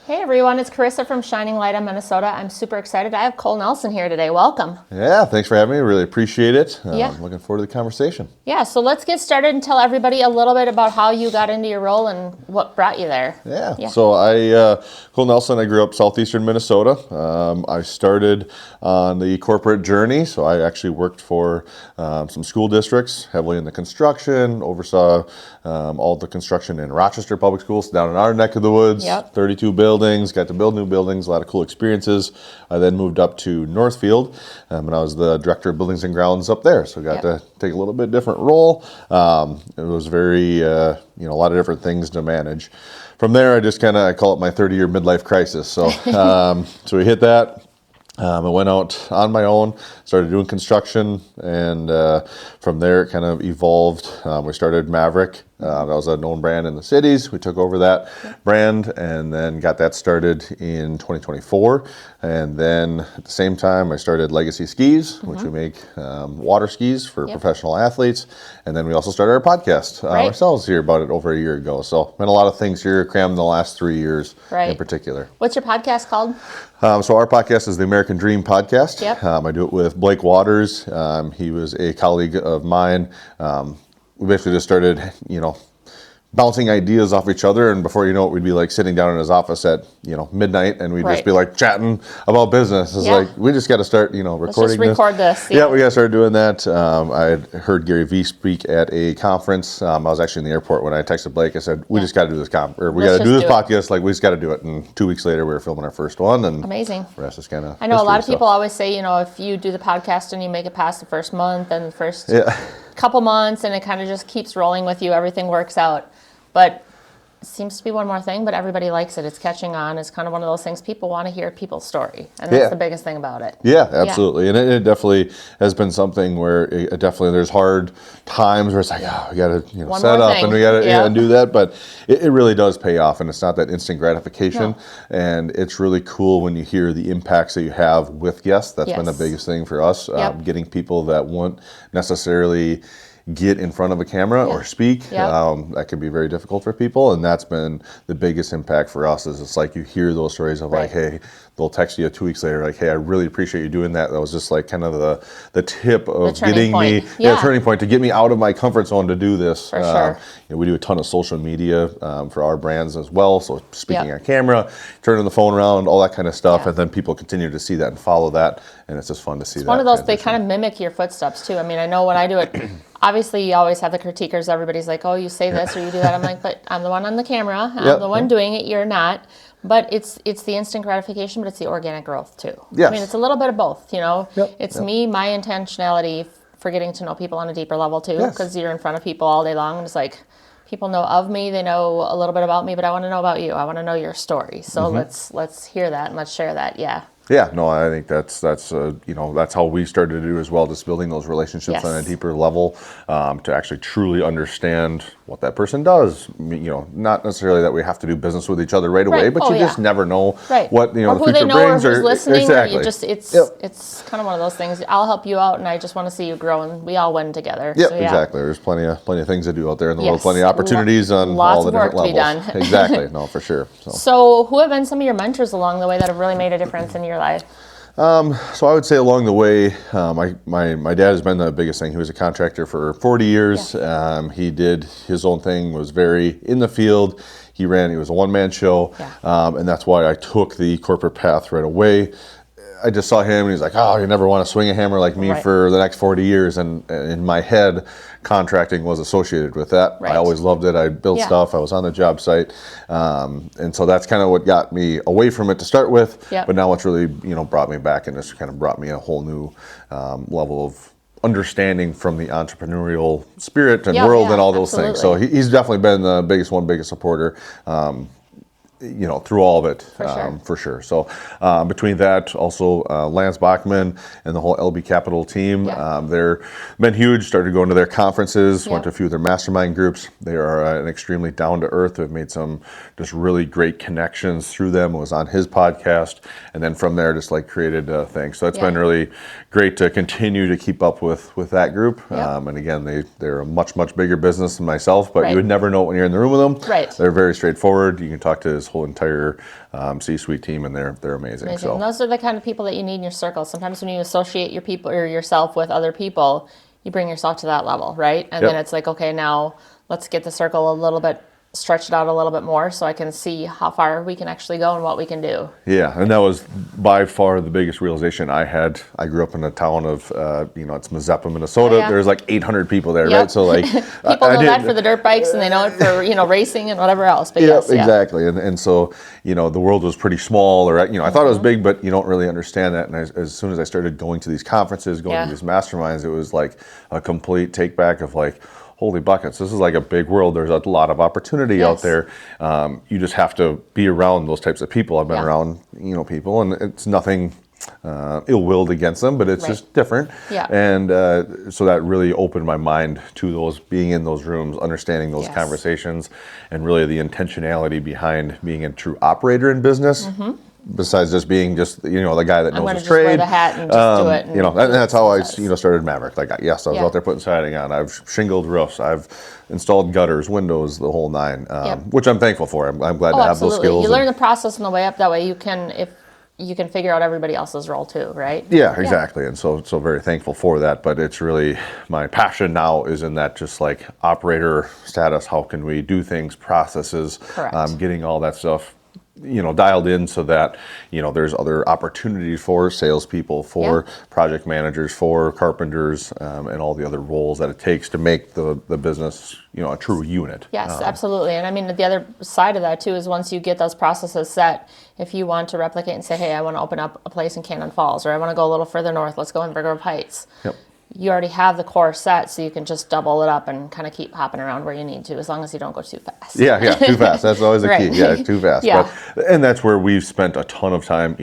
Hey everyone, it's Karissa from Shining Light on Minnesota. I'm super excited. I have Cole Nelson here today. Welcome. Yeah, thanks for having me. Really appreciate it. Yeah. I'm looking forward to the conversation. Yeah, so let's get started and tell everybody a little bit about how you got into your role and what brought you there. Yeah. So Cole Nelson, I grew up southeastern Minnesota. I started on the corporate journey. So I actually worked for some school districts, heavily in the construction, oversaw all the construction in Rochester public schools down in our neck of the woods. Yep. 32 buildings, got to build new buildings, a lot of cool experiences. I then moved up to Northfield, and I was the director of buildings and grounds up there. So got to take a little bit different role. It was very, a lot of different things to manage. From there, I call it my 30-year midlife crisis. So, so we hit that. I went out on my own, started doing construction, and from there it kind of evolved. We started Maverick. That was a known brand in the cities. We took over that brand and then got that started in 2024. And then at the same time, I started Legacy Skis, which we make water skis for professional athletes. And then we also started our podcast ourselves here about over a year ago. So been a lot of things here crammed in the last 3 years in particular. What's your podcast called? So our podcast is the American Dream Podcast. Yep. I do it with Blake Waters. He was a colleague of mine. We basically just started, bouncing ideas off each other, and before you know it, we'd be like sitting down in his office at, midnight, and we'd just be like chatting about business. It's like, we just got to start, recording Let's just record this. Yeah, we got to start doing that. I had heard Gary Vee speak at a conference. I was actually in the airport when I texted Blake. I said, we just got to do this we got to do this podcast. Like, we just got to do it. And 2 weeks later, we were filming our first one. And amazing. The rest is kind of I know a lot of people always say, if you do the podcast and you make it past the first month and the first couple months, and it kind of just keeps rolling with you, everything works out. But it seems to be one more thing, but everybody likes it. It's catching on. It's kind of one of those things, people want to hear people's story. And that's the biggest thing about it. Yeah, absolutely. Yeah. And it definitely has been something where there's hard times where it's like, we got to set up and we got to do that. But it really does pay off, and it's not that instant gratification. No. And it's really cool when you hear the impacts that you have with guests. That's been the biggest thing for us, getting people that won't necessarily get in front of a camera or speak. That can be very difficult for people, and that's been the biggest impact for us. Is it's like you hear those stories of like, hey, they'll text you 2 weeks later like, hey, I really appreciate you doing that. That was just like kind of the tip of getting me, turning point to get me out of my comfort zone to do this. For sure. We do a ton of social media for our brands as well. So speaking on camera, turning the phone around, all that kind of stuff, and then people continue to see that and follow that, and it's just fun to see that. It's one of those, they kind of mimic your footsteps too. I mean, I know when I do it, obviously you always have the critiquers. Everybody's like, oh, you say this or you do that. I'm like, but I'm the one on the camera. I'm the one doing it. You're not. But it's the instant gratification, but it's the organic growth too. Yes. I mean, it's a little bit of both, It's me, my intentionality for getting to know people on a deeper level too, because you're in front of people all day long, and it's like, people know of me, they know a little bit about me, but I want to know about you. I want to know your story. So let's hear that and let's share that. Yeah. Yeah, no, I think that's how we started to do as well, just building those relationships on a deeper level, to actually truly understand what that person does. Not necessarily that we have to do business with each other right away, but you just never know what the who future they know brings, or who's listening. Exactly. Or you just it's kind of one of those things. I'll help you out, and I just want to see you grow, and we all win together. Yep, so, exactly. There's plenty of things to do out there in the world, plenty of opportunities on all the different levels. Lots of work to be done. Exactly, no, for sure. So who have been some of your mentors along the way that have really made a difference in your life? So I would say along the way, my dad has been the biggest thing. He was a contractor for 40 years. He did his own thing, was very in the field. He was a one-man show, and that's why I took the corporate path right away. I just saw him, and he's like, oh, you never want to swing a hammer like me for the next 40 years. And in my head, contracting was associated with that. I always loved it. I built stuff. I was on the job site. And so that's kind of what got me away from it to start with. But now it's really, brought me back, and it's kind of brought me a whole new level of understanding from the entrepreneurial spirit and world and all those things. So he's definitely been the biggest supporter. Through all of it, for sure. So between that, also Lance Bachman and the whole LB Capital team, they're been huge. Started going to their conferences, went to a few of their mastermind groups. They are an extremely down to earth. We've made some just really great connections through them. It was on his podcast, and then from there, just created things. So it's been really great to continue to keep up with that group. And again, they're a much bigger business than myself, but you would never know when you're in the room with them. They're very straightforward. You can talk to as whole entire C-suite team, and they're amazing. So And those are the kind of people that you need in your circle. Sometimes when you associate your people or yourself with other people, you bring yourself to that level, right? And then it's like, okay, now let's get the circle a little bit, stretch it out a little bit more so I can see how far we can actually go and what we can do. Yeah, and that was by far the biggest realization I had. I grew up in a town of, it's Mazeppa, Minnesota. Oh, yeah. There's like 800 people there, right? So like people know that for the dirt bikes, and they know it for racing and whatever else. But exactly. And so the world was pretty small, or I thought it was big, but you don't really understand that. And as soon as I started going to these conferences, going to these masterminds, it was like a complete take back of like, holy buckets, this is like a big world. There's a lot of opportunity out there. You just have to be around those types of people. I've been around, people, and it's nothing ill-willed against them, but it's just different. Yeah. And so that really opened my mind to those, being in those rooms, understanding those conversations, and really the intentionality behind being a true operator in business. Besides just being the guy that knows his trade. Wear the hat and just do it. And that's how I started Maverick. Like, yes, I was out there putting siding on. I've shingled roofs. I've installed gutters, windows, the whole nine, which I'm thankful for. I'm glad to have those skills. You learn the process on the way up. That way you can figure out everybody else's role too, right? Yeah, exactly. And so very thankful for that. But it's really, my passion now is in that just like operator status. How can we do things, processes, getting all that stuff dialed in so that, there's other opportunities for salespeople, for project managers, for carpenters, and all the other roles that it takes to make the business, a true unit. Yes, absolutely. And I mean, the other side of that too is once you get those processes set, if you want to replicate and say, hey, I want to open up a place in Cannon Falls, or I want to go a little further north, let's go in Grove Heights. You already have the core set, so you can just double it up and kind of keep hopping around where you need to, as long as you don't go too fast. Yeah, too fast. That's always the key. Yeah, too fast. Yeah. And that's where we've spent a ton of time.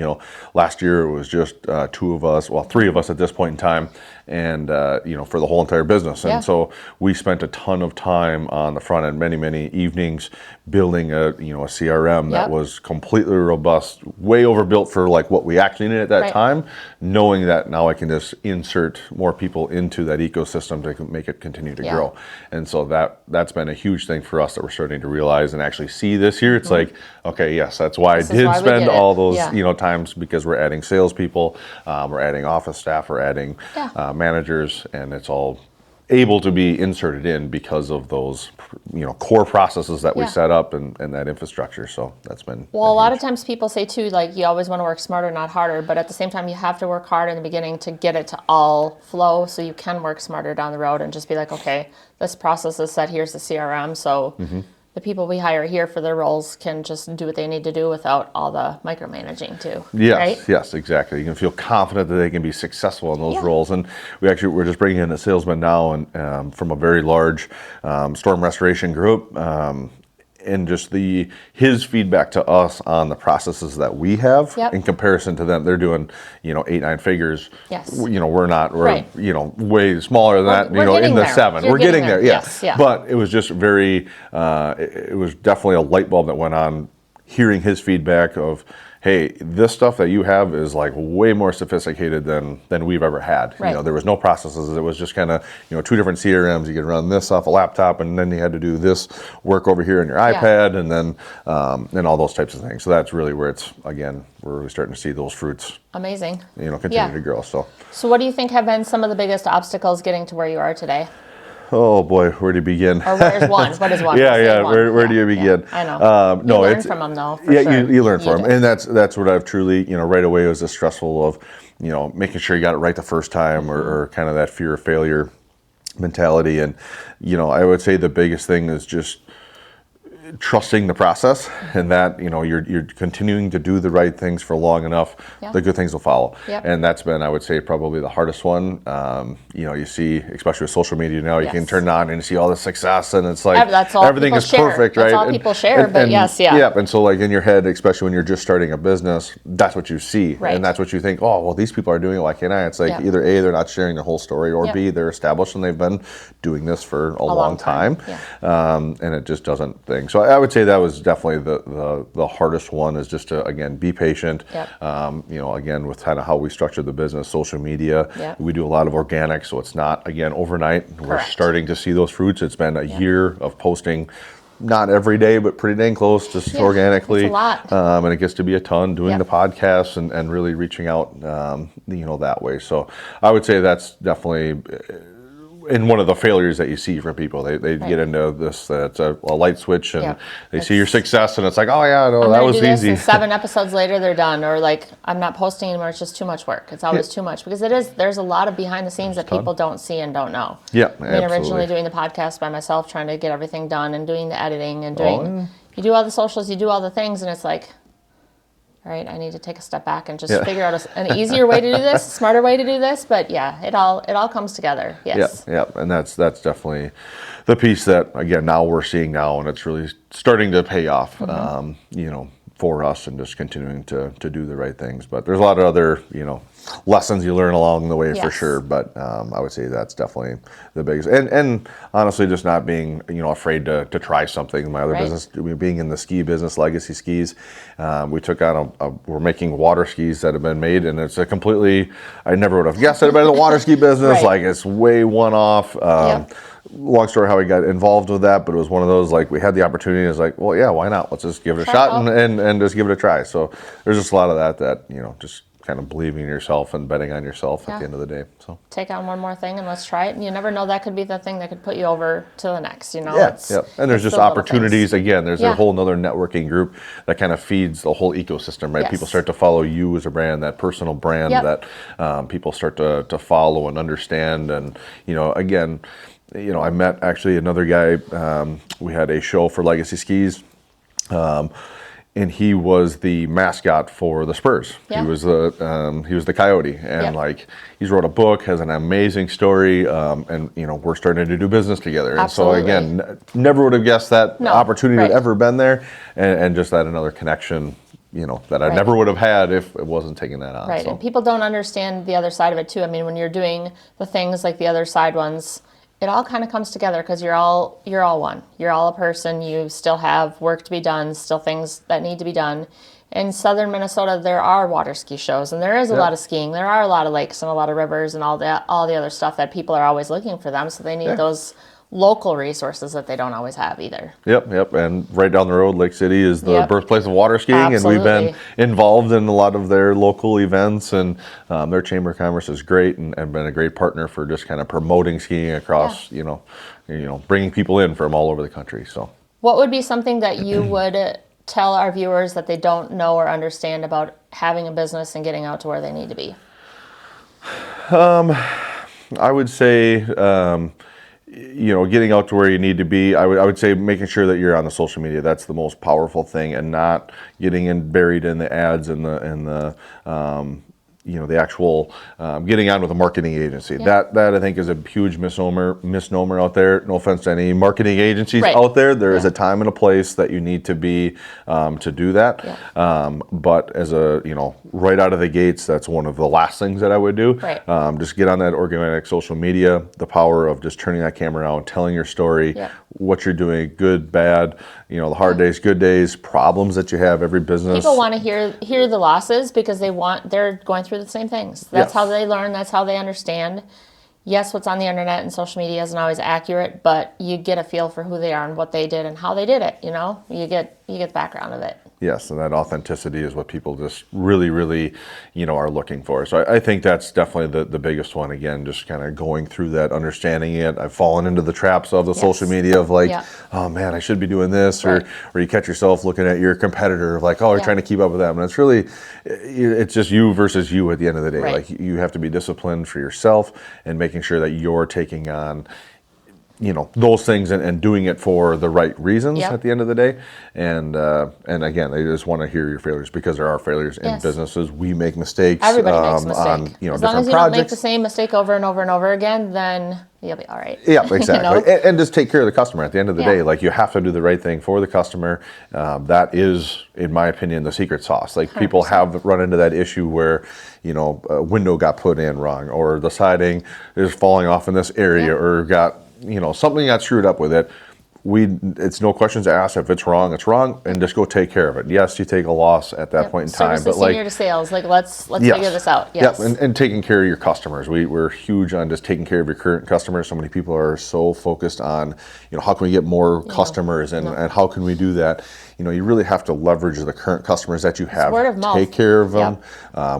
Last year it was just three of us at this point in time, and for the whole entire business. And so we spent a ton of time on the front end, many evenings, building a CRM that was completely robust, way overbuilt for like what we actually needed at that time, knowing that now I can just insert more people into that ecosystem to make it continue to grow. And so that's been a huge thing for us that we're starting to realize and actually see this year. It's like, okay, yes, that's why I did spend all those times, because we're adding salespeople, we're adding office staff, we're adding managers, and it's all able to be inserted in because of those core processes that we set up and that infrastructure. So that's been a lot of times people say too, like, you always want to work smarter, not harder, but at the same time you have to work hard in the beginning to get it to all flow, so you can work smarter down the road and just be like, okay, this process is set, here's the CRM, so the people we hire here for their roles can just do what they need to do without all the micromanaging too. Yes, exactly. You can feel confident that they can be successful in those roles. And we're just bringing in a salesman now, and from a very large storm restoration group. And just his feedback to us on the processes that we have in comparison to them. They're doing 8-9 figures. We're not. We're way smaller than that. In the 7. We're getting there. Yes. But it was just very. It was definitely a light bulb that went on. Hearing his feedback of, hey, this stuff that you have is like way more sophisticated than we've ever had. There was no processes. It was just kind of, 2 different CRMs. You could run this off a laptop, and then you had to do this work over here on your iPad, and then and all those types of things. So that's really where we're really starting to see those fruits. Amazing. Continue to grow. So what do you think have been some of the biggest obstacles getting to where you are today? Oh boy, where do you begin? Or where's one? What is one? Where do you begin? I know. No, you learn from them though. For sure. you learn from them, and that's what I've truly, right away was the stressful of, making sure you got it right the first time, or kind of that fear of failure mentality, and I would say the biggest thing is just trusting the process, and that you're continuing to do the right things for long enough, the good things will follow. And that's been, I would say, probably the hardest one. You see, especially with social media now, you can turn on and see all the success, and it's like everything is perfect, right? That's all people share, but and so like in your head, especially when you're just starting a business, that's what you see, and that's what you think. Oh, well, these people are doing it, why can't I? It's like either A, they're not sharing their whole story, or B, they're established and they've been doing this for a long time. And it just doesn't think. So I would say that was definitely the hardest one, is just to, again, be patient. Again, with kind of how we structure the business, social media, we do a lot of organic, so it's not, again, overnight. We're starting to see those fruits. It's been a year of posting not every day, but pretty dang close, just organically. It's a lot. And it gets to be a ton doing the podcasts and really reaching out, that way. So I would say that's definitely in one of the failures that you see from people. They get into this, it's a light switch, and they see your success, and it's like, oh yeah, no, that was easy. And 7 episodes later, they're done, or like, I'm not posting anymore. It's just too much work. It's always too much, because there's a lot of behind the scenes that people don't see and don't know. Yeah, I mean, originally doing the podcast by myself, trying to get everything done and doing the editing and doing, you do all the socials, you do all the things, and it's like, all right, I need to take a step back and just figure out an easier way to do this, a smarter way to do this. But yeah, it all comes together. Yes. Yeah, and that's definitely the piece that, again, now we're seeing now, and it's really starting to pay off. For us, and just continuing to do the right things. But there's a lot of other, lessons you learn along the way for sure. But I would say that's definitely the biggest. And honestly, just not being, afraid to try something. My other business, being in the ski business, Legacy Skis, we took on we're making water skis that have been made, and it's a completely, I never would have guessed it about the water ski business. Like, it's way one-off. Long story how we got involved with that, but it was one of those, like, we had the opportunity, and it's like, well, yeah, why not? Let's just give it a shot and just give it a try. So there's just a lot of that just kind of believing in yourself and betting on yourself at the end of the day. So take on one more thing and let's try it. And you never know, that could be the thing that could put you over to the next, And there's just opportunities. Again, there's a whole nother networking group that kind of feeds the whole ecosystem, right? People start to follow you as a brand, that personal brand that people start to follow and understand. And, again, I met actually another guy. We had a show for Legacy Skis, and he was the mascot for the Spurs. He was the Coyote, and like, he's wrote a book, has an amazing story, and we're starting to do business together. Absolutely. And so again, never would have guessed that opportunity had ever been there, and just that another connection. That I never would have had if it wasn't taking that on. Right, and people don't understand the other side of it too. I mean, when you're doing the things like the other side ones, it all kind of comes together, because you're all one. You're all a person. You still have work to be done, still things that need to be done. In southern Minnesota, there are water ski shows, and there is a lot of skiing. There are a lot of lakes and a lot of rivers and all the other stuff that people are always looking for them. So they need those local resources that they don't always have either. Yep. And right down the road, Lake City is the birthplace of water skiing, and we've been involved in a lot of their local events, and their Chamber of Commerce is great, and been a great partner for just kind of promoting skiing across, bringing people in from all over the country. So, what would be something that you would tell our viewers that they don't know or understand about having a business and getting out to where they need to be? I would say, getting out to where you need to be. I would say making sure that you're on the social media. That's the most powerful thing, and not getting buried in the ads and the the actual getting on with a marketing agency. That I think is a huge misnomer out there. No offense to any marketing agencies out there. There is a time and a place that you need to be to do that. But as right out of the gates, that's one of the last things that I would do. Just get on that organic social media. The power of just turning that camera on, telling your story, what you're doing, good, bad, the hard days, good days, problems that you have. Every business. People want to hear the losses, because they're going through the same things. That's how they learn. That's how they understand. Yes, what's on the internet and social media isn't always accurate, but you get a feel for who they are and what they did and how they did it. You get the background of it. Yes, and that authenticity is what people just really, really, are looking for. So I think that's definitely the biggest one. Again, just kind of going through that, understanding it. I've fallen into the traps of the social media of like, oh man, I should be doing this, or you catch yourself looking at your competitor of like, oh, you're trying to keep up with them. And it's really, it's just you versus you at the end of the day. Like, you have to be disciplined for yourself and making sure that you're taking on those things and doing it for the right reasons at the end of the day. And again, they just want to hear your failures, because there are failures in businesses. We make mistakes. Everybody makes mistakes. On as different long as you projects. don't make the same mistake over and over and over again, then you'll be all right. Yeah, exactly. And just take care of the customer at the end of the day. Like, you have to do the right thing for the customer. That is, in my opinion, the secret sauce. Like, 100%. People have run into that issue where, a window got put in wrong, or the siding is falling off in this area, or got, something got screwed up with it. it's no questions asked. If it's wrong, it's wrong, and just go take care of it. Yes, you take a loss at that point in time, but senior to sales, like let's figure this out. Yes. Yep, and taking care of your customers. We're huge on just taking care of your current customers. So many people are so focused on, how can we get more customers and how can we do that? You really have to leverage the current customers that you have. Word of mouth. Take care of them.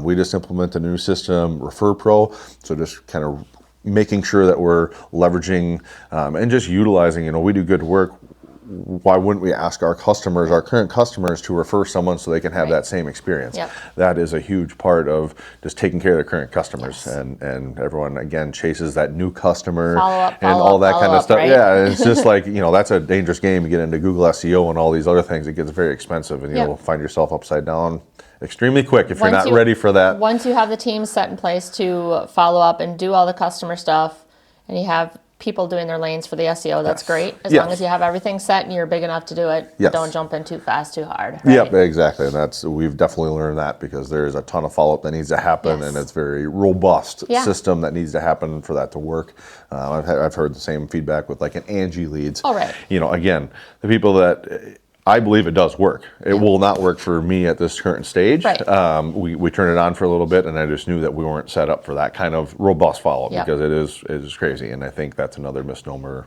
We just implemented a new system, Refer Pro. So just kind of making sure that we're leveraging and just utilizing, we do good work. Why wouldn't we ask our customers, our current customers, to refer someone so they can have that same experience? Yep. That is a huge part of just taking care of their current customers. And everyone, again, chases that new customer and all that kind of stuff. Right? Yeah, it's just like, that's a dangerous game. You get into Google SEO and all these other things, it gets very expensive, and you'll find yourself upside down extremely quick if you're not ready for that. Once you have the team set in place to follow up and do all the customer stuff, and you have people doing their lanes for the SEO, that's great. As long as you have everything set and you're big enough to do it, don't jump in too fast, too hard. Right? Yep, exactly. And we've definitely learned that, because there's a ton of follow-up that needs to happen, and it's very robust system that needs to happen for that to work. I've heard the same feedback with like an Angie Leads. Oh, right. Again, the people that... I believe it does work. It will not work for me at this current stage. Right. We turned it on for a little bit, and I just knew that we weren't set up for that kind of robust follow-up, because it is crazy. And I think that's another misnomer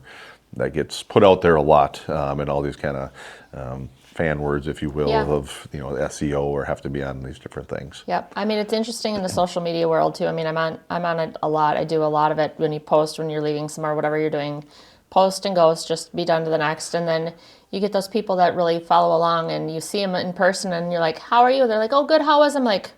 that gets put out there a lot, and all these kind of fan words, if you will, of SEO or have to be on these different things. Yep. I mean, it's interesting in the social media world too. I mean, I'm on it a lot. I do a lot of it when you post, when you're leaving somewhere, whatever you're doing. Post and ghost, just be done to the next. And then you get those people that really follow along, and you see them in person and you're like, how are you? They're like, oh, good. How was? I'm like,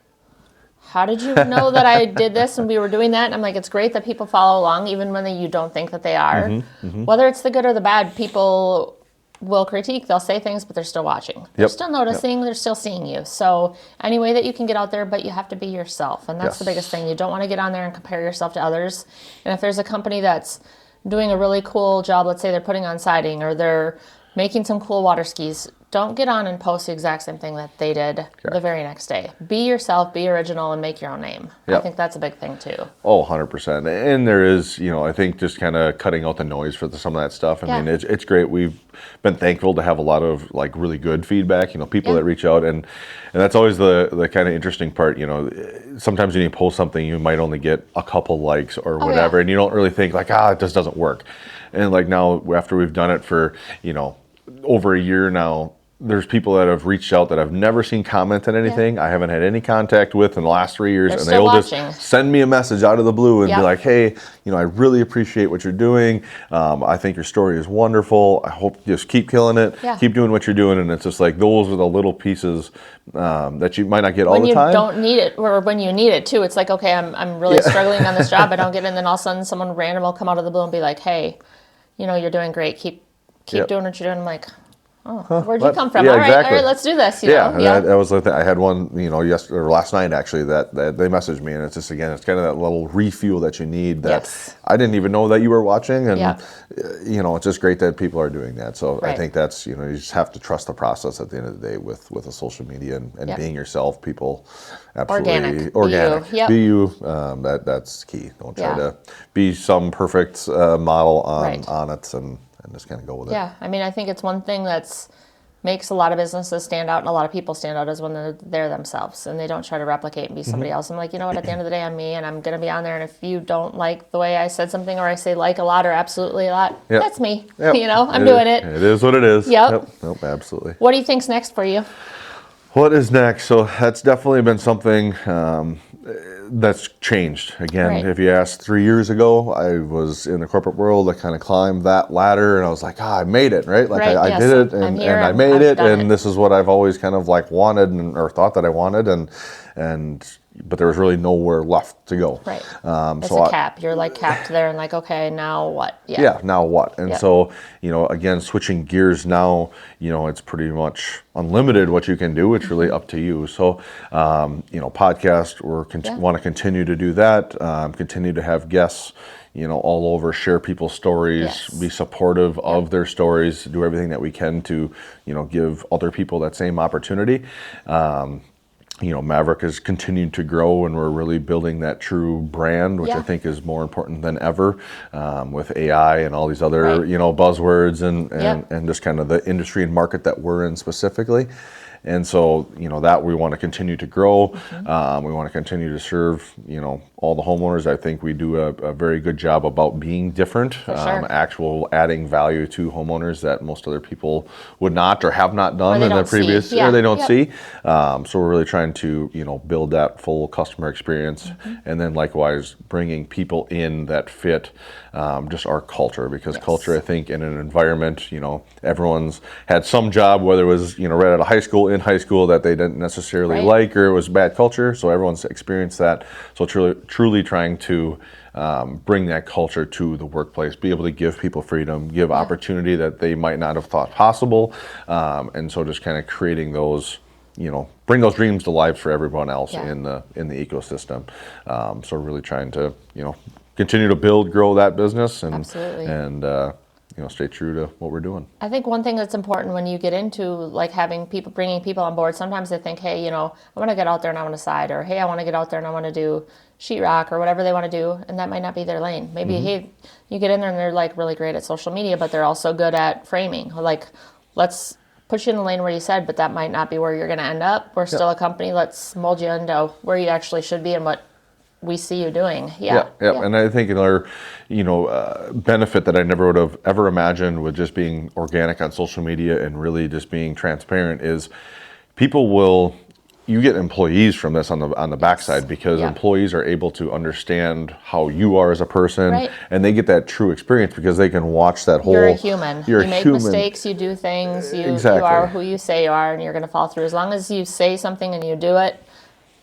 how did you know that I did this and we were doing that? And I'm like, it's great that people follow along, even when you don't think that they are. Whether it's the good or the bad, people will critique. They'll say things, but they're still watching. They're still noticing. They're still seeing you. So any way that you can get out there, but you have to be yourself. And that's the biggest thing. You don't want to get on there and compare yourself to others. And if there's a company that's doing a really cool job, let's say they're putting on siding or they're making some cool water skis, don't get on and post the exact same thing that they did the very next day. Be yourself, be original, and make your own name. I think that's a big thing too. Oh, 100%. And there is, I think just kind of cutting out the noise for some of that stuff. I mean, it's great. We've been thankful to have a lot of like really good feedback, people that reach out. And that's always the kind of interesting part. Sometimes when you post something, you might only get a couple likes or whatever, and you don't really think like, it just doesn't work. And like now, after we've done it for, over a year now, there's people that have reached out that I've never seen comment on anything. I haven't had any contact with in the last 3 years. They're and they'll just send me a message out of the blue and be like, hey, I really appreciate what you're doing. I think your story is wonderful. I hope you just keep killing it. Keep doing what you're doing. And it's just like, those are the little pieces that you might not get all the time. When you don't need it, or when you need it too. It's like, okay, I'm really struggling on this job. I don't get it. And then all of a sudden someone random will come out of the blue and be like, hey, you're doing great. Keep doing what you're doing. I'm like, oh, where'd you come from? All right, let's do this. That was the thing. I had one, yesterday or last night actually, that they messaged me, and it's just, again, it's kind of that little refuel that you need that I didn't even know that you were watching, and it's just great that people are doing that. So I think that's, you just have to trust the process at the end of the day with the social media and being yourself. People absolutely organic. Be you. That's key. Don't try to be some perfect model on it and just kind of go with it. Yeah, I mean, I think it's one thing that's makes a lot of businesses stand out and a lot of people stand out is when they're themselves and they don't try to replicate and be somebody else. I'm like, what, at the end of the day, I'm me, and I'm going to be on there, and if you don't like the way I said something, or I say like a lot or absolutely a lot, that's me. I'm doing it. It is what it is. Yep. Nope, absolutely. What do you think's next for you? What is next? So that's definitely been something that's changed. Again, if you asked 3 years ago, I was in the corporate world. I kind of climbed that ladder, and I was like, I made it, right? Like I did it, and I made it, and this is what I've always kind of like wanted or thought that I wanted, but there was really nowhere left to go. Right. It's a cap. You're like capped there and like, okay, now what? Yeah, now what? And so, again, switching gears now, it's pretty much unlimited what you can do. It's really up to you. So, podcast, want to continue to do that, continue to have guests, all over, share people's stories, be supportive of their stories, do everything that we can to, give other people that same opportunity. Maverick has continued to grow, and we're really building that true brand, which I think is more important than ever, with AI and all these other, buzzwords and just kind of the industry and market that we're in specifically. And so, that we want to continue to grow. We want to continue to serve, all the homeowners. I think we do a very good job about being different, actual adding value to homeowners that most other people would not or have not done in the previous, or they don't see. So we're really trying to, build that full customer experience. And then likewise, bringing people in that fit just our culture, because culture, I think, in an environment, everyone's had some job, whether it was, right out of high school, in high school, that they didn't necessarily like, or it was bad culture. So everyone's experienced that. So truly trying to bring that culture to the workplace, be able to give people freedom, give opportunity that they might not have thought possible. And so just kind of creating those, bring those dreams to life for everyone else in the ecosystem. So really trying to, continue to grow that business and stay true to what we're doing. I think one thing that's important when you get into like bringing people on board, sometimes they think, hey, I want to get out there and I want to side, or hey, I want to get out there and I want to do sheetrock or whatever they want to do, and that might not be their lane. Maybe, hey, you get in there and they're like really great at social media, but they're also good at framing. Like, let's put you in the lane where you said, but that might not be where you're going to end up. We're still a company. Let's mold you into where you actually should be and what we see you doing. And I think another, benefit that I never would have ever imagined with just being organic on social media and really just being transparent is you get employees from this on the backside, because employees are able to understand how you are as a person, and they get that true experience because they can watch that whole. You're a human. You make mistakes, you do things, you are who you say you are, and you're going to fall through. As long as you say something and you do it,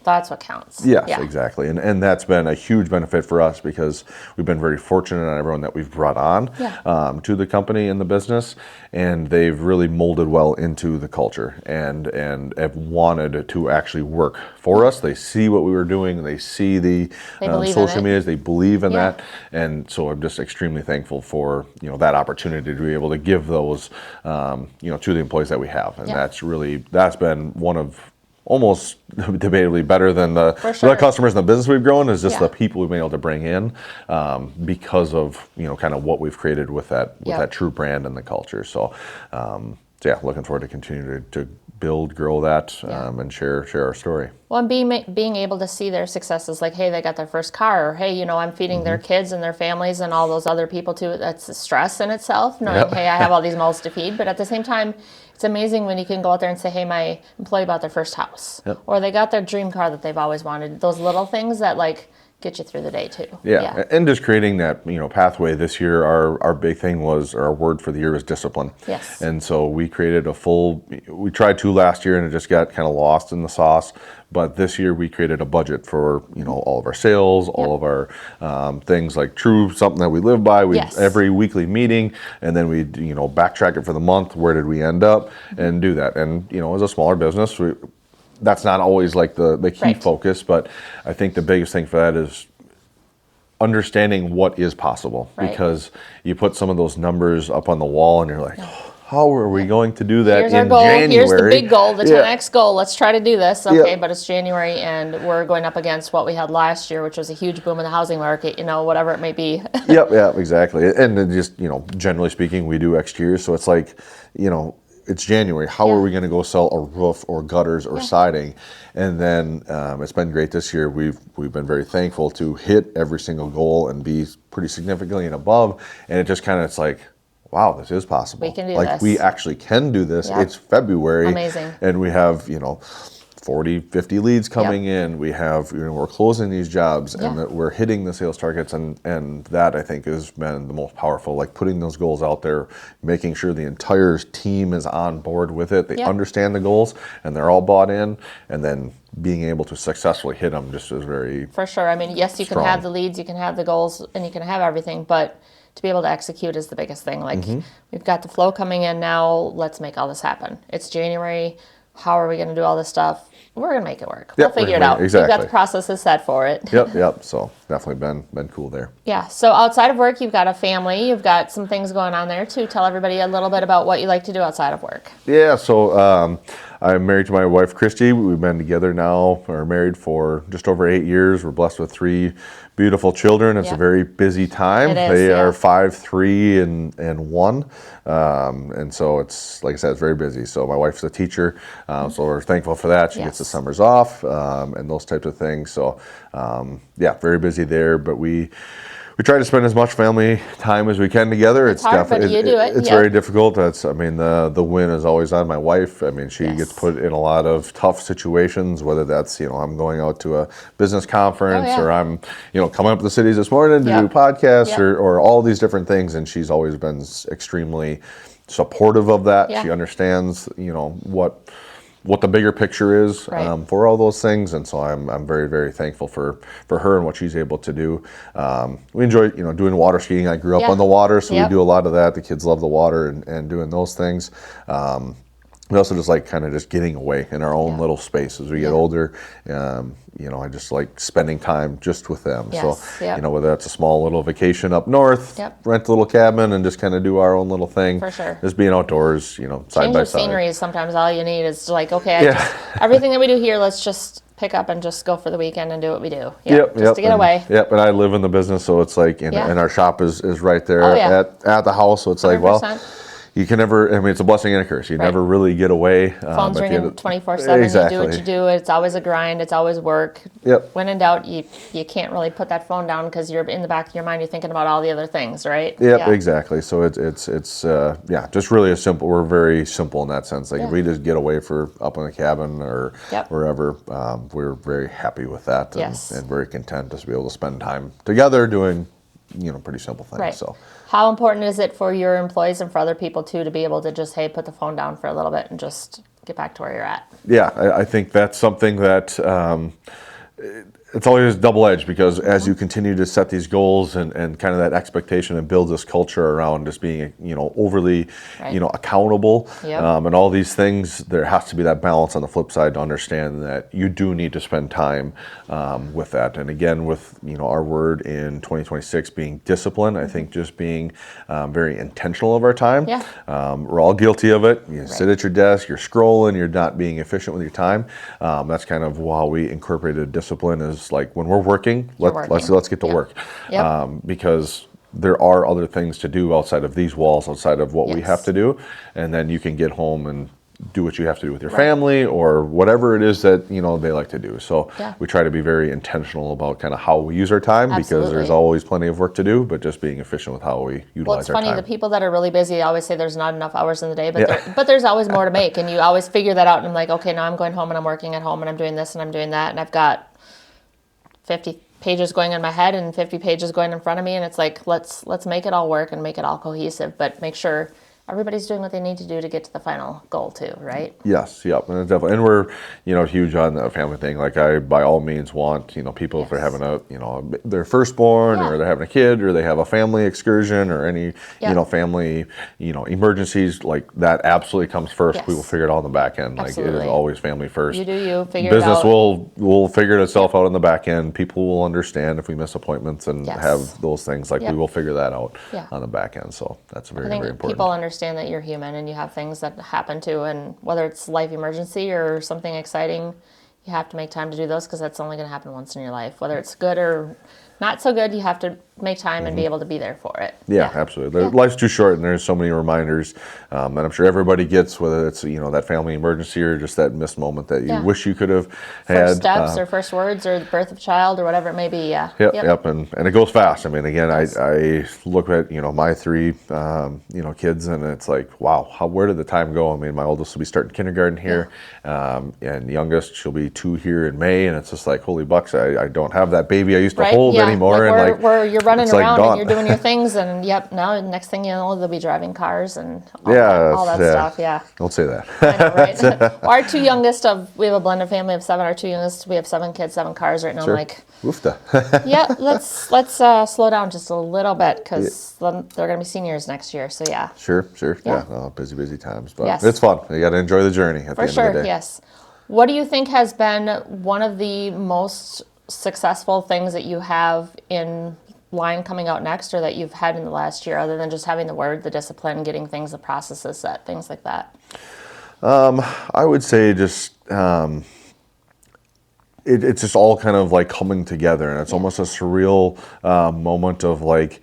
that's what counts. Yes, exactly. And that's been a huge benefit for us, because we've been very fortunate on everyone that we've brought on to the company and the business, and they've really molded well into the culture and have wanted to actually work for us. They see what we were doing. They see the social medias. They believe in that. And so I'm just extremely thankful for, that opportunity to be able to give those, to the employees that we have. And that's been one of almost debatably better than the customers and the business we've grown, is just the people we've been able to bring in, because of kind of what we've created with that true brand and the culture. So looking forward to continue to build, grow that, and share our story. Well, and being able to see their successes, like, hey, they got their first car, or hey, I'm feeding their kids and their families and all those other people too. That's a stress in itself, knowing, hey, I have all these mouths to feed. But at the same time, it's amazing when you can go out there and say, hey, my employee bought their first house, or they got their dream car that they've always wanted. Those little things that get you through the day too. And just creating that pathway. This year, our big thing was, our word for the year was discipline. Yes. And so we created we tried to last year and it just got kind of lost in the sauce. But this year we created a budget for all of our sales, all of our things, like something that we live by. Every weekly meeting, and then we backtrack it for the month. Where did we end up, and do that? And as a smaller business, that's not always like the key focus, but I think the biggest thing for that is understanding what is possible, because you put some of those numbers up on the wall and you're like, how are we going to do that in January? Here's the big goal, the 10X goal. Let's try to do this. Okay, but it's January and we're going up against what we had last year, which was a huge boom in the housing market, whatever it may be. Exactly. And then just, generally speaking, we do exteriors. So it's like, it's January. How are we going to go sell a roof or gutters or siding? And then it's been great this year. We've been very thankful to hit every single goal and be pretty significantly and above. And it just kind of, it's like, wow, this is possible. We can do this. We actually can do this. It's February. Amazing. And we have, 40, 50 leads coming in. We have, we're closing these jobs and that we're hitting the sales targets. And that, I think, has been the most powerful, like putting those goals out there, making sure the entire team is on board with it. They understand the goals and they're all bought in, and then being able to successfully hit them just is very For sure. I mean, yes, you can have the leads, you can have the goals, and you can have everything, but to be able to execute is the biggest thing. Like, we've got the flow coming in now. Let's make all this happen. It's January. How are we going to do all this stuff? We're going to make it work. We'll figure it out. Exactly. We've got the processes set for it. Yep. So definitely been cool there. Yeah. So outside of work, you've got a family. You've got some things going on there too. Tell everybody a little bit about what you like to do outside of work. Yeah. So I'm married to my wife, Christy. We've been together now, or married for just over 8 years. We're blessed with 3 beautiful children. It's a very busy time. It is, they yeah. are 5, 3, and 1. And so it's, like I said, it's very busy. So my wife's a teacher, so we're thankful for that. She gets the summers off, and those types of things. So yeah, very busy there, but we try to spend as much family time as we can together. It's hard, but you do it. It's very difficult. I mean, the win is always on my wife. I mean, she gets put in a lot of tough situations, whether that's, I'm going out to a business conference or I'm, coming up to the cities this morning to do podcasts or all these different things. And she's always been extremely supportive of that. She understands, what the bigger picture is for all those things, and so I'm very, very thankful for her and what she's able to do. We enjoy doing water skiing. I grew up on the water, so we do a lot of that. The kids love the water and doing those things. We also just like kind of just getting away in our own little space as we get older. I just like spending time just with them. So, whether that's a small little vacation up north, rent a little cabin and just kind of do our own little thing. For sure. Just being outdoors, side by side. Change of scenery is sometimes all you need. Is like, okay, everything that we do here, let's just pick up and just go for the weekend and do what we do. Just to get away. Yep, and I live in the business, so it's like, and our shop is right there at the house. So it's 100%. like, well, you can never, it's a blessing and a curse. You never really get away. Phone's ringing 24/7. Exactly. You do what you do. It's always a grind. It's always work. Yep. When in doubt, you can't really put that phone down because you're in the back of your mind. You're thinking about all the other things, right? Yep, exactly. So it's just really a simple. We're very simple in that sense. Like if we just get away for up in the cabin or wherever, we're very happy with that and very content just to be able to spend time together doing, pretty simple things. Right. So. How important is it for your employees and for other people too to be able to just, put the phone down for a little bit and just get back to where you're at? Yeah, I think that's something that it's always double-edged because as you continue to set these goals and kind of that expectation and build this culture around just being, overly, accountable and all these things, there has to be that balance on the flip side to understand that you do need to spend time with that. And again, with, our word in 2026 being discipline, I think just being very intentional of our time. We're all guilty of it. You sit at your desk, you're scrolling, you're not being efficient with your time. That's kind of how we incorporated discipline is like when we're working, let's get to work. Because there are other things to do outside of these walls, outside of what we have to do, and then you can get home and do what you have to do with your family or whatever it is that they like to do. So we try to be very intentional about kind of how we use our time because there's always plenty of work to do, but just being efficient with how we utilize our time. Well, it's funny, the people that are really busy always say there's not enough hours in the day, but there's always more to make, and you always figure that out. And I'm like, okay, now I'm going home and I'm working at home and I'm doing this and I'm doing that, and I've got 50 pages going in my head and 50 pages going in front of me, and it's like let's make it all work and make it all cohesive, but make sure everybody's doing what they need to do to get to the final goal too, right? Yes, yep, and definitely, and we're huge on the family thing. Like I, by all means, want people if they're having a their firstborn or they're having a kid or they have a family excursion or any family emergencies, like that absolutely comes first. We will figure it out on the back end. Absolutely. Like it is always family first. You do you figure Business it out. will figure itself out on the back end. People will understand if we miss appointments and have those things. Like we will figure that out on the back end. So that's very important. People understand that you're human and you have things that happen too, and whether it's life emergency or something exciting, you have to make time to do those because that's only going to happen once in your life. Whether it's good or not so good, you have to make time and be able to be there for it. Yeah, absolutely. Life's too short, and there's so many reminders that I'm sure everybody gets, whether it's that family emergency or just that missed moment that you wish you could have had. First steps or first words or the birth of a child or whatever it may be. Yep. And it goes fast. I mean, again, I look at my 3 kids, and it's like, wow, where did the time go? I mean, my oldest will be starting kindergarten here, and youngest she'll be 2 here in May, and it's just like, holy bucks, I don't have that baby I used to hold anymore. Like where you're running around and you're doing your things, and now next thing you know, they'll be driving cars and all that stuff. Don't say that. I know, right? Our 2 youngest we have a blended family of 7. Our 2 youngest, we have 7 kids, 7 cars right now. I'm like, woofda. let's slow down just a little bit because they're going to be seniors next year. So Sure. Busy times, but it's fun. You got to enjoy the journey at the end of the day. Yes. What do you think has been one of the most successful things that you have in line coming out next, or that you've had in the last year, other than just having the word, the discipline, getting things, the processes set, things like that? I would say just it's just all kind of like coming together, and it's almost a surreal moment of like,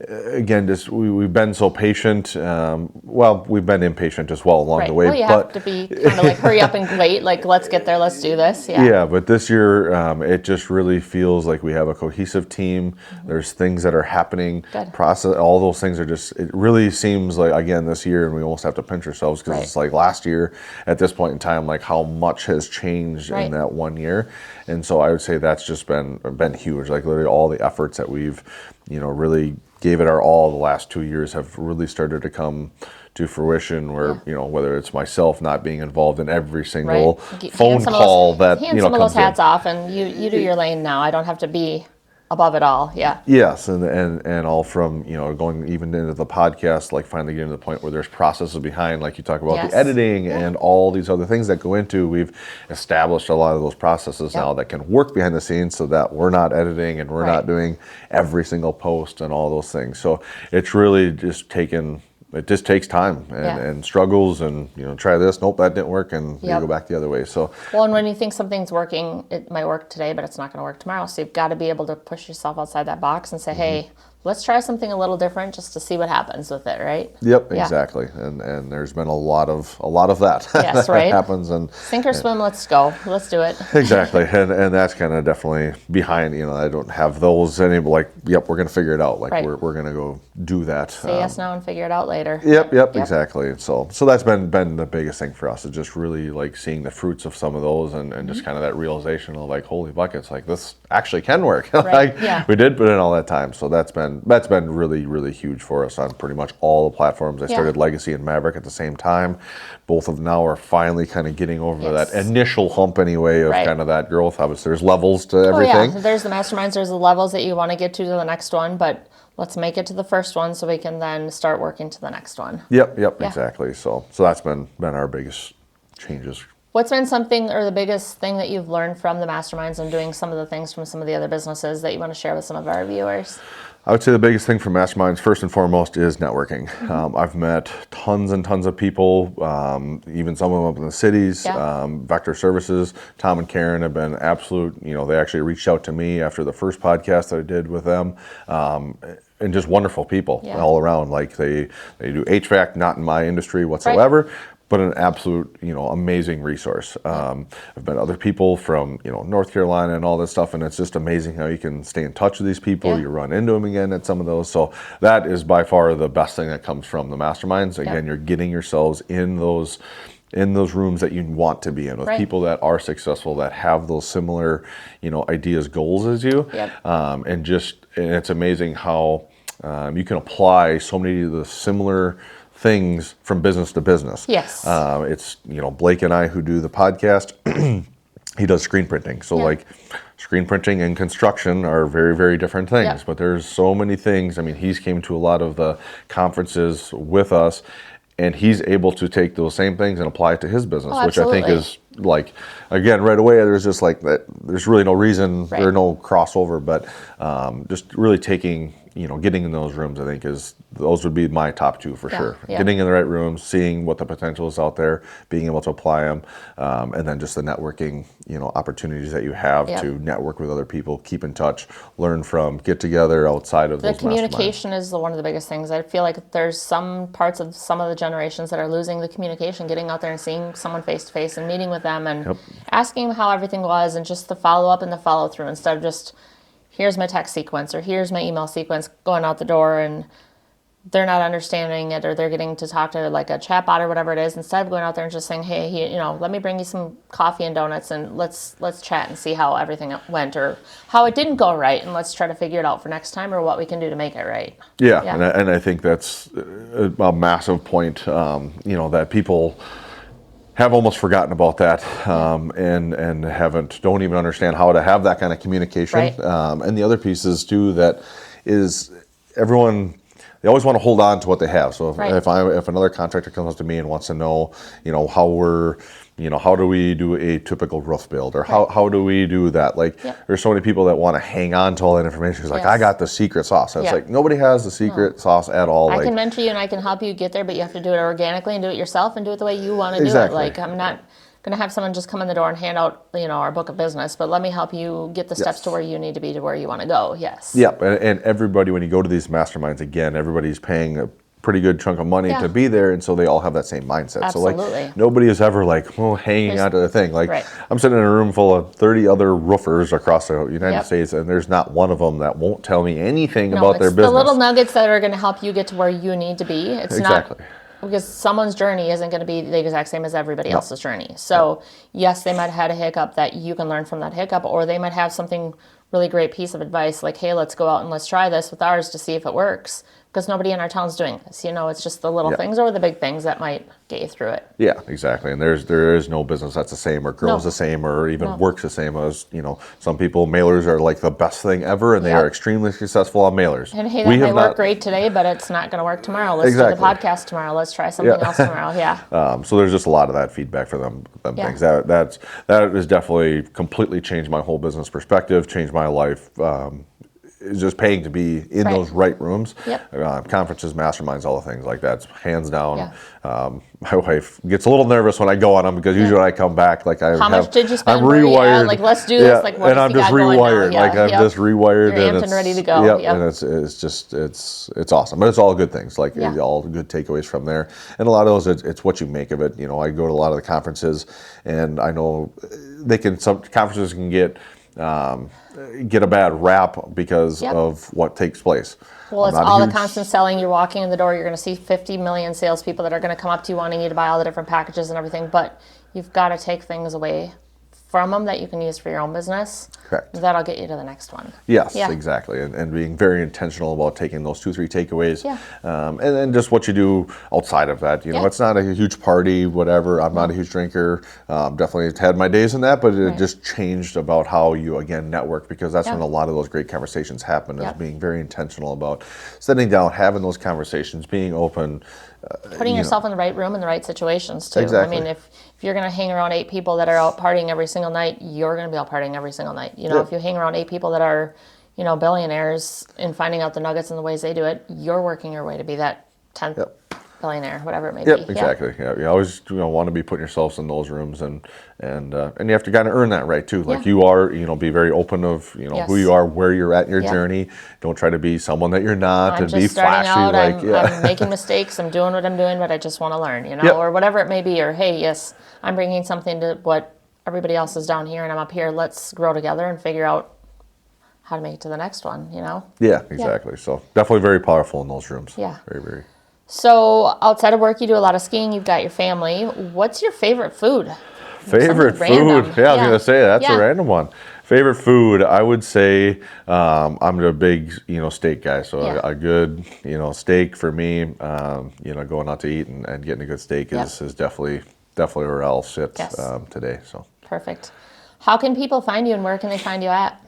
again, just we've been so patient. Well, we've been impatient as well along the way. Well, you have to be kind of like hurry up and wait. Like, let's get there. Let's do this. Yeah. Yeah, but this year it just really feels like we have a cohesive team. There's things that are happening. Good. Process. All those things are just. It really seems like, again, this year, and we almost have to pinch ourselves because it's like last year at this point in time, like how much has changed in that 1 year. And so I would say that's just been huge. Like literally all the efforts that we've, really gave it our all the last 2 years have really started to come to fruition, where whether it's myself not being involved in every single phone call that hand some of those hats off, and you do your lane now. I don't have to be above it all. Yes, and all from going even into the podcast, like finally getting to the point where there's processes behind, like you talk about the editing and all these other things that go into. We've established a lot of those processes now that can work behind the scenes, so that we're not editing and we're not doing every single post and all those things. So it's really just it just takes time and struggles, and try this, nope, that didn't work, and you go back the other way. So well, and when you think something's working, it might work today, but it's not going to work tomorrow. So you've got to be able to push yourself outside that box and say, hey, let's try something a little different just to see what happens with it, right? Yep, exactly. And there's been a lot of that that happens, and sink or swim, let's go. Let's do it. Exactly. And that's kind of definitely behind, I don't have those any, like, yep, we're going to figure it out. Like we're going to go do that. Say yes now and figure it out later. Yep, exactly. So that's been the biggest thing for us, is just really like seeing the fruits of some of those, and just kind of that realization of like, holy buckets, like this actually can work. We did put in all that time. So that's been really, really huge for us on pretty much all the platforms. I started Legacy and Maverick at the same time. Both of them now are finally kind of getting over that initial hump anyway of kind of that growth. Obviously, there's levels to everything. There's the Masterminds, there's the levels that you want to get to the next one, but let's make it to the first one so we can then start working to the next one. Yep, exactly. So that's been our biggest changes. What's been something, or the biggest thing that you've learned from the Masterminds and doing some of the things from some of the other businesses that you want to share with some of our viewers? I would say the biggest thing from Masterminds, first and foremost, is networking. I've met tons and tons of people, even some of them up in the cities. Vector Services, Tom and Karen have been absolute, they actually reached out to me after the first podcast that I did with them. And just wonderful people all around. Like they do HVAC, not in my industry whatsoever, but an absolute, amazing resource. I've met other people from, North Carolina and all this stuff, and it's just amazing how you can stay in touch with these people. You run into them again at some of those. So that is by far the best thing that comes from the Masterminds. Again, you're getting yourselves in those rooms that you want to be in, with people that are successful, that have those similar, ideas, goals as you. And it's amazing how you can apply so many of the similar things from business to business. It's, Blake and I who do the podcast, he does screen printing. So like screen printing and construction are very, very different things, but there's so many things. I mean, he's came to a lot of the conferences with us, and he's able to take those same things and apply it to his business, which I think is like, again, right away, there's just like that, there's really no reason, or no crossover, but just really taking, getting in those rooms, I think those would be my top two for sure. Getting in the right rooms, seeing what the potential is out there, being able to apply them, and then just the networking, opportunities that you have to network with other people, keep in touch, learn from, get together outside of those. The communication is one of the biggest things. I feel like there's some parts of some of the generations that are losing the communication, getting out there and seeing someone face to face and meeting with them and asking them how everything was, and just the follow up and the follow through, instead of just, here's my text sequence or here's my email sequence going out the door, and they're not understanding it, or they're getting to talk to like a chatbot or whatever it is, instead of going out there and just saying, hey, let me bring you some coffee and donuts, and let's chat and see how everything went, or how it didn't go right, and let's try to figure it out for next time, or what we can do to make it right. And I think that's a massive point, that people have almost forgotten about that, and don't even understand how to have that kind of communication. And the other piece is too, that is everyone, they always want to hold on to what they have. So if another contractor comes up to me and wants to know, how we're how do we do a typical roof build, or how do we do that? Like, there's so many people that want to hang on to all that information. It's like, I got the secret sauce. And it's like, nobody has the secret sauce at all. I can mentor you and I can help you get there, but you have to do it organically and do it yourself and do it the way you want to do it. Like, I'm not going to have someone just come in the door and hand out, our book of business, but let me help you get the steps to where you need to be to where you want to go. Yes. Yep. And everybody, when you go to these masterminds, again, everybody's paying a pretty good chunk of money to be there, and so they all have that same mindset. Absolutely. So like, nobody is ever like, hanging onto the thing. Like, I'm sitting in a room full of 30 other roofers across the United States, and there's not one of them that won't tell me anything about their business. The little nuggets that are going to help you get to where you need to be. It's not because someone's journey isn't going to be the exact same as everybody else's journey. So yes, they might have had a hiccup that you can learn from that hiccup, or they might have something really great piece of advice like, hey, let's go out and let's try this with ours to see if it works. Because nobody in our town's doing this. It's just the little things or the big things that might get you through it. Yeah, exactly. And there is no business that's the same or grows the same or even works the same as, some people, mailers are like the best thing ever, and they are extremely successful on mailers. And hey, that might work great today, but it's not going to work tomorrow. Let's do the podcast tomorrow. Let's try something else tomorrow. So there's just a lot of that feedback for them things. That has definitely completely changed my whole business perspective, changed my life. Is just paying to be in those right rooms. Conferences, masterminds, all the things like that. It's hands down. My wife gets a little nervous when I go on them because usually when I come back, like how much did you spend? I'm rewired. Like, let's do this. Like, what and I'm just rewired. Like, I'm just rewired. You're amped and ready to go. And it's awesome. But it's all good things. Like, all good takeaways from there. And a lot of those, it's what you make of it. I go to a lot of the conferences, and I know some conferences can get a bad rap because of what takes place. Well, it's all the constant selling. You're walking in the door, you're going to see 50 million salespeople that are going to come up to you wanting you to buy all the different packages and everything, but you've got to take things away from them that you can use for your own business. Correct. That'll get you to the next one. Yes, exactly. And being very intentional about taking those 2-3 takeaways. And then just what you do outside of that. It's not a huge party, whatever. I'm not a huge drinker. Definitely had my days in that, but it just changed about how you, again, network, because that's when a lot of those great conversations happen, is being very intentional about sitting down, having those conversations, being open. Putting yourself in the right room in the right situations, too. Exactly. I mean, if you're going to hang around 8 people that are out partying every single night, you're going to be out partying every single night. If you hang around 8 people that are, billionaires and finding out the nuggets and the ways they do it, you're working your way to be that 10th billionaire, whatever it may be. Exactly. You always want to be putting yourselves in those rooms, and you have to kind of earn that right too. Like you are, be very open of who you are, where you're at in your journey. Don't try to be someone that you're not and be flashy. Out, I'm making mistakes. I'm doing what I'm doing, but I just want to learn, or whatever it may be. Or hey, yes, I'm bringing something to what everybody else is down here, and I'm up here. Let's grow together and figure out how to make it to the next one. Yeah, exactly. So definitely very powerful in those rooms. Yeah, very, very. So outside of work, you do a lot of skiing. You've got your family. What's your favorite food? Favorite food? Yeah, I was going to say that's a random one. Favorite food, I would say I'm a big, steak guy. So a good, steak for me, going out to eat and getting a good steak is definitely where I'll sit today. So perfect. How can people find you, and where can they find you at?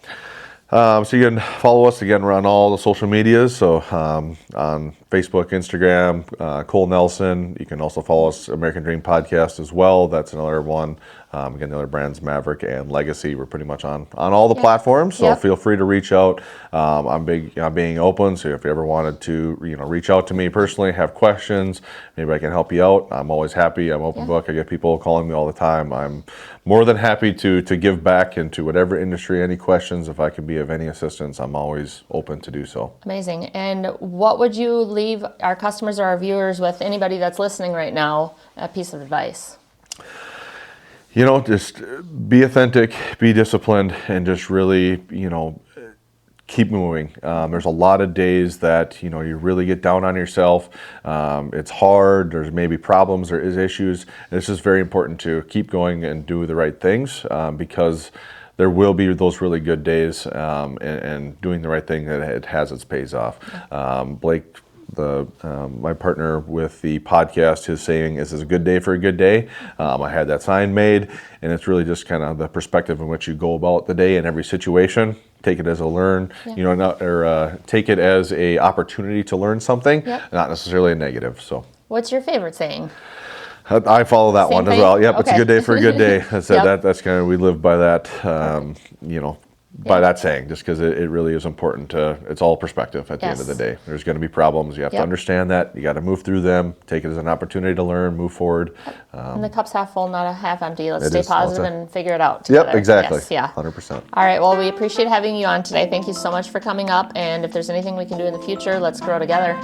So you can follow us again. We're on all the social medias. So on Facebook, Instagram, Cole Nelson. You can also follow us, American Dream Podcast as well. That's another one. Again, the other brands, Maverick and Legacy. We're pretty much on all the platforms. So feel free to reach out. I'm big on being open. So if you ever wanted to, reach out to me personally, have questions, maybe I can help you out. I'm always happy. I'm open book. I get people calling me all the time. I'm more than happy to give back into whatever industry, any questions. If I can be of any assistance, I'm always open to do so. Amazing. And what would you leave our customers or our viewers with, anybody that's listening right now, a piece of advice? Just be authentic, be disciplined, and just really, keep moving. There's a lot of days that, you really get down on yourself. It's hard. There's maybe problems. There is issues. And it's just very important to keep going and do the right things because there will be those really good days and doing the right thing, that it has its pays off. Blake, my partner with the podcast, his saying is a good day for a good day. I had that sign made, and it's really just kind of the perspective in which you go about the day in every situation. Take it as take it as a opportunity to learn something, not necessarily a negative. So, what's your favorite saying? I follow that Same one as thing? well. Yep, it's a Okay. good day for a good day. I said Yep. that's kind of, we live by that, by that saying, just because it really is important to, it's all perspective at the end of the Yes. day. There's going to be problems. You have to Yep. understand that. You got to move through them, take it as an opportunity to learn, move forward. And the cup's half full, not a half empty. Let's It stay is. Well, positive it's and figure it out together. Yep, exactly. Yes, yeah. 100%. All right, well, we appreciate having you on today. Thank you so much for coming up. And if there's anything we can do in the future, let's grow together.